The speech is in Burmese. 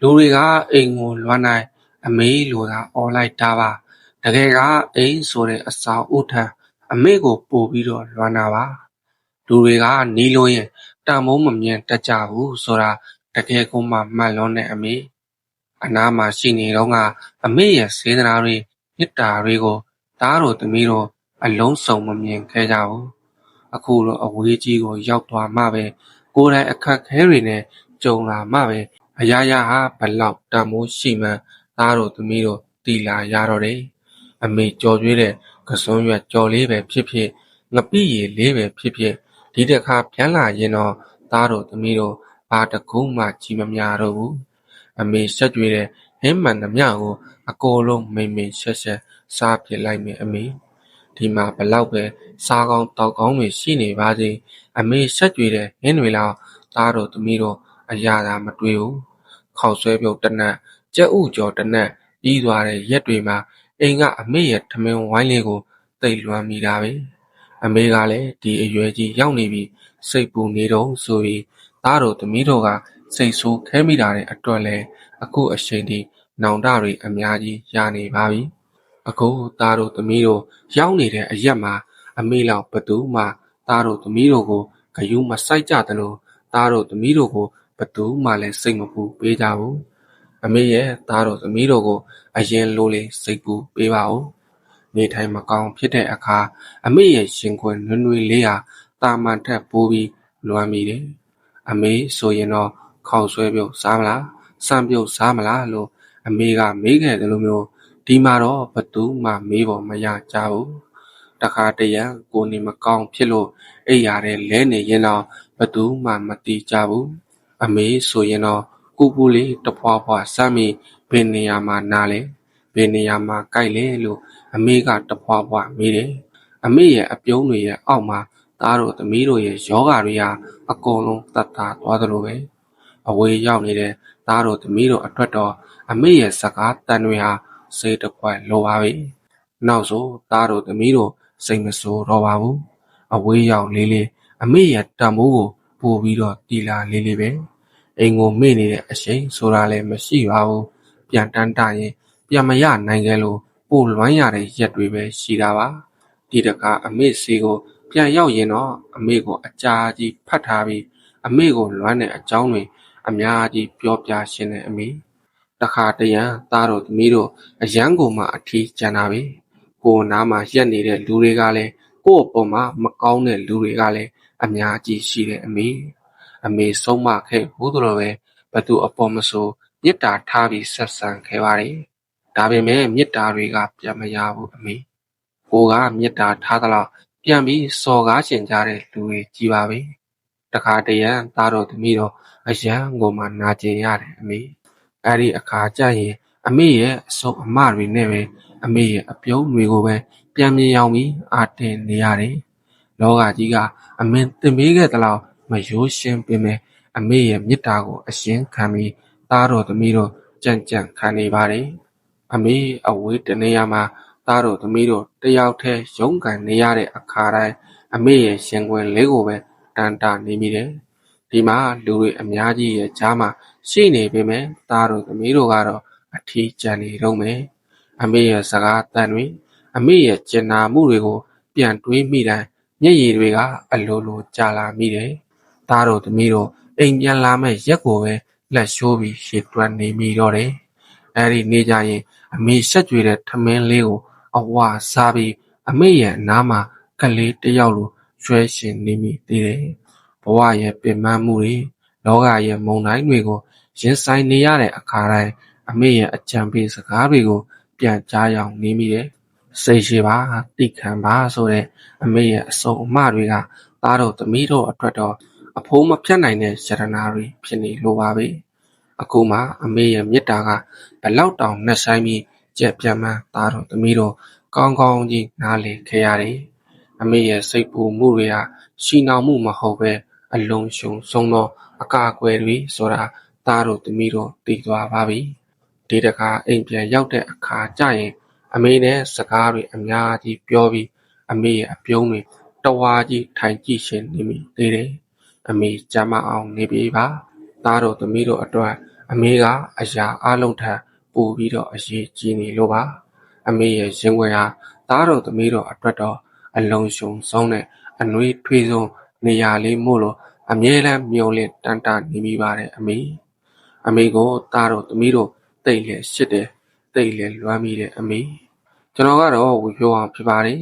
လူတွေကအိမ်ကိုလွှမ်းနိုင်အမေလိုသာအော်လိုက်တာပါတကယ်ကအိမ်ဆိုတဲ့အဆောင်ဥထံအမေကိုပို့ပြီးတော့လွှမ်းတာပါလူတွေကနီးလို့ရင်တန်မိုးမမြင်တတ်ကြဘူးဆိုတာတကယ်ကိုမှမှန်လွန်းတဲ့အမေအနားမှာရှိနေတော့ကအမေရဲ့စေတနာတွေမေတ္တာတွေကိုသားတို့သမီးတို့အလုံးစုံမမြင်ခဲ့ကြဘူးအခုတော့အဝေးကြီးကိုရောက်သွားမှပဲကိုယ်တိုင်အခက်ခဲတွေနဲ့ကြုံလာမှပဲအရာရာဟာဘလောက်တန်မိုးရှိမှန်းသားတို့သမီးတို့သိလာရတော့တယ်အမေကြော်ကျွေးတဲ့ကစွန်းရွက်ကြော်လေးပဲဖြစ်ဖြစ်ငပိရည်လေးပဲဖြစ်ဖြစ်ဒီတစ်ခါပြန်လာရင်တော့သားတို့သမီးတို့ဘာတကူမှကြီးမများတော့ဘူးအမေဆက်ကြွေတဲ့ဟင်းမှန်သမျှကိုအကိုလုံးမိန်မိန်ဆက်ဆက်စားပြစ်လိုက်မယ်အမေဒီမှာဘလောက်ပဲစားကောင်းတောက်ကောင်းတွေရှိနေပါစေအမေဆက်ကြွေတဲ့ဟင်းတွေလောက်သားတို့သမီးတို့အရာသာမတွေ့ဘူးခေါက်ဆွဲပြုတ်တနက်ကြက်ဥကြော်တနက်ပြီးသွားတဲ့ရက်တွေမှာအိမ်ကအမေရဲ့ထမင်းဝိုင်းလေးကိုသိပ်လွမ်းမိတာပဲအမေကလည်းဒီအရွယ်ကြီးရောက်နေပြီစိတ်ပူနေတော့ဆိုပြီးသားတို့သမီးတို့ကစိတ်ဆိုးခဲမိတာတဲ့အတွက်လဲအခုအချိန်ထိနောင်တတွေအများကြီးရနေပါပြီအခုသားတို့သမီးတို့ရောက်နေတဲ့အရက်မှာအမေလောက်ဘသူမှသားတို့သမီးတို့ကိုဂယုမစိုက်ကြသလိုသားတို့သမီးတို့ကိုဘသူမှလည်းစိတ်မပူပေးကြဘူးအမေရဲ့သားတို့သမီးတို့ကိုအရင်လိုလေစိတ်ပူပေးပါဦးနေထိုင်မကောင်းဖြစ်တဲ့အခါအမေရဲ့ရှင်ခွင်နွေးနွေးလေးဟာတာမန်ထက်ပိုးပြီးလွမ်းမိတယ်အမေဆိုရင်တော့ခေါက်ဆွဲပြုတ်စားမလားစံပြုတ်စားမလားလို့အမေကမေးခဲ့တယ်လို့မျိုးဒီမှာတော့ဘသူမှမေးဖို့မရကြဘူးတခါတရံကိုနေမကောင်းဖြစ်လို့အိပ်ရာတဲ့လဲနေရင်တော့ဘသူမှမတိကြဘူးအမေဆိုရင်တော့ကူပူလေးတဖွာဖွာစမ်းပြီးဘယ်နေရာမှာနားလဲဘယ်နေရာမှာကြိုက်လဲလို့အမေကတဖွာဖွာမေးတယ်အမေရဲ့အပြုံးတွေရဲ့အောက်မှာသားတို့သမီးတို့ရဲ့ယောဂတွေဟာအကုန်လုံးတတ်တာသွားသလိုပဲအဝေးရောက်နေတဲ့သားတို့သမီးတို့အတွက်တော့အမေရဲ့စကားတန်တွေဟာစိတ်တစ်ခွက်လိုပါပြီနောက်ဆိုသားတို့သမီးတို့စိတ်မဆိုးတော့ပါဘူးအဝေးရောက်လေးလေးအမေရဲ့တံမိုးကိုပို့ပြီးတော့တီလာလေးလေးပဲအိမ်ကိုမေ့နေတဲ့အရှိန်ဆိုတာလည်းမရှိပါဘူးပြန်တန်းတရင်ပြန်မရနိုင်ခဲ့လို့ပို့လွမ်းရတဲ့ရက်တွေပဲရှိတာပါဒီတခါအမေစီကိုပြန်ရောက်ရင်တော့အမေကိုအကြာကြီးဖတ်ထားပြီးအမေကိုလွမ်းတဲ့အကြောင်းတွေအများကြီးပြောပြရှင်းတဲ့အမေတခါတရံသားတို့သမီးတို့အရန်ကိုမှအထီးကျန်တာပဲကိုနားမှာရက်နေတဲ့လူတွေကလည်းကို့အပေါ်မှာမကောင်းတဲ့လူတွေကလည်းအများကြီးရှိတဲ့အမေဆုံးမခဲ့ဘူးတို့ပဲဘသူအပေါ်မဆိုမေတ္တာထားပြီးဆက်ဆံခဲ့ပါတယ်ဒါပေမဲ့မေတ္တာတွေကပြန်မရဘူးအမေကိုကမေတ္တာထားသလောက်ပြန်ပြီးစော်ကားရှင်ကြတဲ့လူတွေကြီးပါပဲတခါတရံသားတော်သမီးတော်အရန်ကိုမှနာကျင်ရတယ်အမေအဲ့ဒီအခါကျရင်အမေရဲ့အဆုပ်အမတွေနဲ့ပဲအမေရဲ့အပြုံးတွေကိုပဲပြန်မြင်အောင်ပြီးအာတင်နေရတယ်လောကကြီးကအမင်းတင်ပေးခဲ့သလောက်မရိုးရှင်းပင်ပဲအမေရဲ့မေတ္တာကိုအရှင်းခံပြီးသားတော်သမီးတော်ကြံ့ကြံ့ခံနေပါတယ်အမေအဝေးတနေရာမှာသားတော်သမီးတို့တယောက်တည်းရုန်းကန်နေရတဲ့အခါတိုင်းအမေရဲ့ရှင်ခွင်လေးကိုပဲတန်တာနေမိတယ်ဒီမှာလူတွေအများကြီးရဲ့ကြားမှာရှိနေပေမဲ့သားတို့သမီးတို့ကတော့အထီးကျန်နေတော့မယ်အမေရဲ့စကားတန်တွေအမေရဲ့ကျင်နာမှုတွေကိုပြန်တွေးမိတိုင်းမျက်ရည်တွေကအလိုလိုကြာလာမိတယ်သားတို့သမီးတို့အိမ်ပြန်လာမဲ့ရက်ကိုပဲလက်ရှိုးပြီးရှေ့တွက်နေမိတော့တယ်အဲ့ဒီနေကြရင်အမေဆက်ကြွေတဲ့ထမင်းလေးကိုအဝါစားပြီးအမေရဲ့အနားမှာကလေးတယောက်လိုရွှဲရှင်နေမိသေးတယ်ဘဝရဲ့ပင်ပန်းမှုတွေလောကရဲ့မုန်တိုင်းတွေကိုရင်ဆိုင်နေရတဲ့အခါတိုင်းအမေရဲ့အကြံပေးစကားတွေကိုပြန်ကြားရောက်နေမိတယ်စိတ်ရှိပါတိခံပါဆိုတဲ့အမေရဲ့အစုံအမတွေကသားတို့သမီးတို့အတွက်တော့အဖိုးမဖြတ်နိုင်တဲ့ယတနာတွေဖြစ်နေလိုပါပဲအခုမှအမေရဲ့မေတ္တာကဘလောက်တောင်နှက်ဆိုင်ပြီးကြက်ပြတ်မှန်းသားတို့သမီးတို့ကောင်းကောင်းကြီးနားလည်ခဲ့ရတယ်အမေရဲ့စိတ်ပူမှုတွေဟာရှိနှောင်မှုမဟုတ်ပဲအလုံးရှုံဆုံးသောအကာအကွယ်တွေဆိုတာသားတို့သမီးတို့သိသွားပါပြီဒီတခါအိမ်ပြန်ရောက်တဲ့အခါကျရင်အမေနဲ့စကားတွေအများကြီးပြောပြီးအမေရဲ့အပြုံးတွေတဝါကြီးထိုင်ကြည့်ရှင်နေမိသေးတယ်အမေကြမ်းမအောင်နေပြီပါသားတို့သမီးတို့အတွက် အမေကအရာအလုံးထက်ပိုပြီးတော့အရေးကြီးနေလို့ပါအမေရဲ့ရင်ခွင်ဟာသားတော်သမီးတော်အတွက်တော့အလုံးရှုံဆုံးနဲ့အနှွေးထွေးဆုံးနေရာလေးမို့လို့အမြဲတမ်းမျောလင့်တန်တာနေမိပါတယ်အမေကိုသားတော်သမီးတော်တိတ်လေရှစ်တယ်တိတ်လေလွမ်းမိတယ်အမေကျွန်တော်ကတော့ဝေဖြိုးအောင်ဖြစ်ပါတယ်